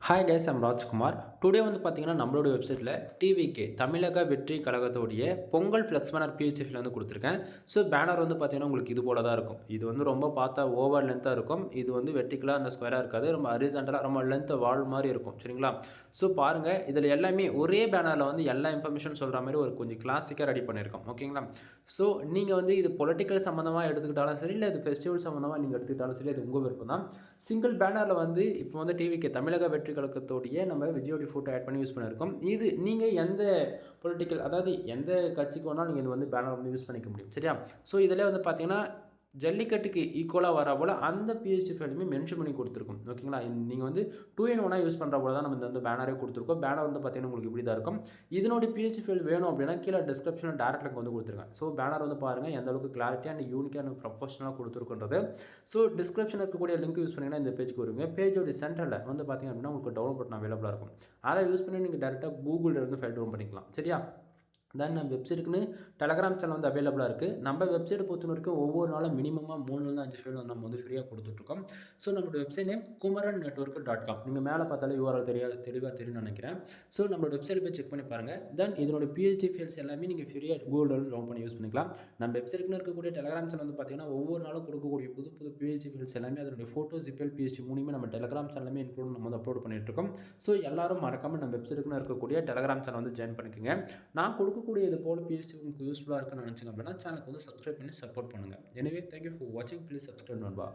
Hi guys, I'm Rajkumar. Today வந்து பார்த்தீங்கன்னா நம்மளோட வெப்சைட்டில் டிவிகே தமிழக வெற்றி கழகத்தோடைய பொங்கல் ஃப்ளெக்ஸ் பேனர் பிஹெச்எஃப்ல வந்து கொடுத்துருக்கேன். ஸோ பேனர் வந்து பார்த்தீங்கன்னா உங்களுக்கு இது போல தான் இருக்கும். இது வந்து ரொம்ப பார்த்தா ஓவர் லென்த்தாக இருக்கும். இது வந்து வெர்டிகலாக அந்த ஸ்கொயராக இருக்காது. ரொம்ப ஹரிசாண்டலாக ரொம்ப லென்த் வால் மாதிரி இருக்கும். சரிங்களா? ஸோ பாருங்கள், இதில் எல்லாமே ஒரே பேனரில் வந்து எல்லா இன்ஃபர்மேஷன் சொல்கிற மாதிரி ஒரு கொஞ்சம் கிளாசிக்காக ரெடி பண்ணியிருக்கோம். ஓகேங்களா? ஸோ நீங்கள் வந்து இது பொலிட்டிக்கல் சம்மந்தமாக எடுத்துக்கிட்டாலும் சரி, இல்லை இது ஃபெஸ்டிவல் சம்மந்தமாக நீங்கள் எடுத்துக்கிட்டாலும் சரி, அது உங்கள் விருப்பம் தான். சிங்கிள் பேனரில் வந்து இப்போ வந்து டிவிகே தமிழக வெற்றி கழகத்தோடைய நம்ம விஜயோடைய ஃபோட்டோ ஆட் பண்ணி யூஸ் பண்ணியிருக்கோம். இது நீங்கள் எந்த பொலிட்டிக்கல், அதாவது எந்த கட்சிக்கு வேணாலும் நீங்கள் இது வந்து பேனர் வந்து யூஸ் பண்ணிக்க முடியும். சரியா? ஸோ இதில் வந்து பார்த்தீங்கன்னா ஜல்லிக்கட்டுக்கு ஈக்குவலாக வரா போல் அந்த பிஹெச்டி ஃபைலுமே மென்ஷன் பண்ணி கொடுத்துருக்கோம். ஓகேங்களா? நீங்கள் வந்து 2 in 1 யூஸ் பண்ணுற போல தான் நம்ம இந்த வந்து பேனரே கொடுத்துருக்கோம். பேனர் வந்து பார்த்தீங்கன்னா உங்களுக்கு இப்படி தான் இருக்கும். இதனுடைய பிஹெச்டி ஃபைல் வேணும் அப்படின்னா கீழே டிஸ்கிரிப்ஷனில் டேரக்ட் லிங்க் வந்து கொடுத்துருக்கேன். ஸோ பேனர் வந்து பாருங்கள் எந்த அளவுக்கு கிளாரிட்டி அண்ட் யூனிக்காக அண்ட் ப்ரொஃபஷனலாக கொடுத்துருக்குன்றது. ஸோ டிஸ்கிரிப்ஷனில் இருக்கக்கூடிய லிங்க் யூஸ் பண்ணிங்கன்னா இந்த பேஜுக்கு வருவீங்க. பேஜோட சென்டரில் வந்து பார்த்தீங்க அப்படின்னா உங்களுக்கு டவுன்லோட் பட்டன் அவைலபிளாக இருக்கும். அதை யூஸ் பண்ணி நீங்கள் டேரெக்டாக கூகுளில் இருந்து ஃபைல் டவுன் பண்ணிக்கலாம். சரியா? தென் நம்ம வெப்சைட்டுக்குன்னு டெலகிராம் சேனல் வந்து அவைலபிளாக இருக்குது. நம்ம வெப்சைட்டை பொறுத்த வரைக்கும் ஒவ்வொரு நாளும் மினிமமாக 3லேருந்து 5 ஃபைல் வந்து நம்ம வந்து ஃப்ரீயாக கொடுத்துட்ருக்கோம். ஸோ நம்மளோட வெப்சைட் நேம் kumaran.network.com. நீங்கள் மேலே பார்த்தாலே யூஆர்எல் தெளிவாக தெரியும்னு நினைக்கிறேன். ஸோ நம்மளோட வெப்சைட் போய் செக் பண்ணி பாருங்கள். தென் இதனோட பிஹெச்டி ஃபைல்ஸ் எல்லாமே நீங்கள் ஃப்ரீயாக கூகுளில் டவுன் பண்ணி யூஸ் பண்ணிக்கலாம். நம்ம வெப்சைட்டுக்குன்னு இருக்கக்கூடிய டெலகிராம் சேனல் வந்து பார்த்தீங்கன்னா ஒவ்வொரு நாளும் கொடுக்கக்கூடிய புது புது பிஹெச்டி ஃபைல்ஸ் எல்லாமே அதனுடைய ஃபோட்டோ ஜிபிஎல் பிஹெச்டி மூலியமாக நம்ம டெலகிராம் சேனலுமே இன்க்ளூட் நம்ம வந்து அப்லோட் பண்ணிட்டுருக்கோம். ஸோ எல்லாரும் மறக்காமல் நம்ம வெப்சைட்டுக்குன்னு இருக்கக்கூடிய டெலகிராம் சேனல் வந்து ஜாயின் பண்ணிக்கோங்க. நான் கொடுக்கக்கூடிய இது போல பிஹெச்டி உங்களுக்கு யூஸ்ஃபுல்லாக இருக்குன்னு நினச்சிங்க அப்படின்னா சேனலுக்கு வந்து சப்ஸ்கிரைப் பண்ணி சப்போர்ட் பண்ணுங்கள். எனவே தேங்க்யூ ஃபார் வாட்சிங். ப்ளீஸ் சப்ஸ்கிரைப் நண்பா.